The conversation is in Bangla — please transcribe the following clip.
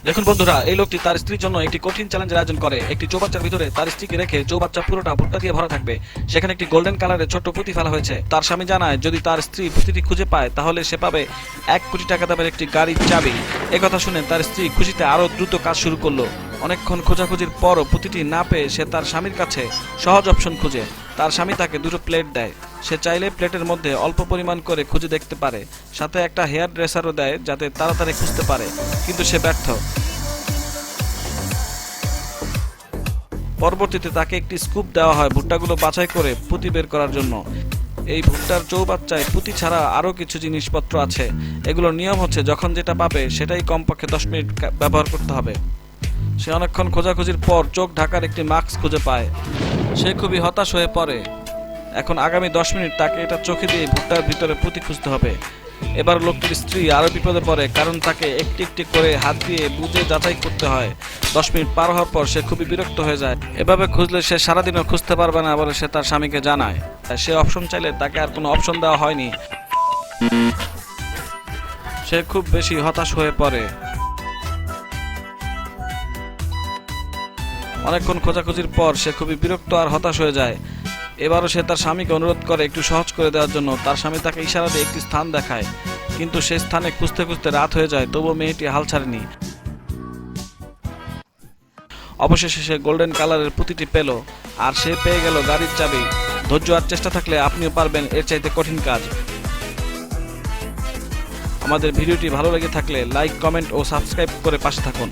দেখুন বন্ধুরা, এই লোকটি তার স্ত্রীর জন্য একটি কঠিন চ্যালেঞ্জের আয়োজন করে। একটি চৌবাচ্চার ভিতরে তার স্ত্রীকে রেখে চৌবাচ্চা পুরোটা ভুট্টা দিয়ে ভরা থাকবে। সেখানে একটি গোল্ডেন কালারের ছোট্ট পুঁতি ফেলা হয়েছে। তার স্বামী জানায় যদি তার স্ত্রী পুঁতিটি খুঁজে পায় তাহলে সে পাবে 1 কোটি টাকা দামের একটি গাড়ির চাবি। একথা শুনে তার স্ত্রী খুশিতে আরো দ্রুত কাজ শুরু করলো। অনেকক্ষণ খোঁজাখুঁজির পরও পুঁতিটি না পেয়ে সে তার স্বামীর কাছে সহজ অপশন খুঁজে। তার স্বামী তাকে 2টো প্লেট দেয়। সে চাইলে প্লেটের মধ্যে অল্প পরিমাণ করে খুঁজে দেখতে পারে, সাথে একটা হেয়ার ড্রেসারও দেয় যাতে তাড়াতাড়ি খুঁজতে পারে, কিন্তু সে ব্যর্থ। পরবর্তীতে তাকে একটি স্কুপ দেওয়া হয় ভুট্টাগুলো বাছাই করে পুঁতি বের করার জন্য। এই ভুট্টার চৌবাচ্চায় পুঁতি ছাড়া আরও কিছু জিনিসপত্র আছে। এগুলোর নিয়ম হচ্ছে যখন যেটা পাবে সেটাই কমপক্ষে 10 মিনিট ব্যবহার করতে হবে। সে অনেকক্ষণ খোঁজাখুঁজির পর চোখ ঢাকার একটি মাস্ক খুঁজে পায়। সে খুবই হতাশ হয়ে পড়ে। এখন আগামী 10 মিনিট তাকে এটা চোখে দিয়ে ভুট্টার ভিতরে পুঁতি খুঁজতে হবে। এবার লোকটির স্ত্রী আরও বিপদে পড়ে, কারণ তাকে একটি একটি করে হাত দিয়ে বুঝে যাচাই করতে হয়। 10 মিনিট পার হওয়ার পর সে খুবই বিরক্ত হয়ে যায়। এভাবে খুঁজলে সে সারাদিনও খুঁজতে পারবে না বলে সে তার স্বামীকে জানায়। সে অপশন চাইলে তাকে আর কোনো অপশন দেওয়া হয়নি। সে খুব বেশি হতাশ হয়ে পড়ে। অনেকক্ষণ খোঁজাখুঁজির পর সে খুবই বিরক্ত আর হতাশ হয়ে যায়। এবারও সে তার স্বামীকে অনুরোধ করে একটু সহজ করে দেওয়ার জন্য। তার স্বামী তাকে ইশারা দিয়ে একটি স্থান দেখায়, কিন্তু সেই স্থানে খুঁজতে খুঁজতে রাত হয়ে যায়, তবুও মেয়েটি হাল ছাড়েনি। অবশেষে সে গোল্ডেন কালারের পুঁতিটি পেল, আর সে পেয়ে গেল গাড়ির চাবি। ধৈর্য আর চেষ্টা থাকলে আপনিও পারবেন এর চাইতে কঠিন কাজ। আমাদের ভিডিওটি ভালো লেগে থাকলে লাইক, কমেন্ট ও সাবস্ক্রাইব করে পাশে থাকুন।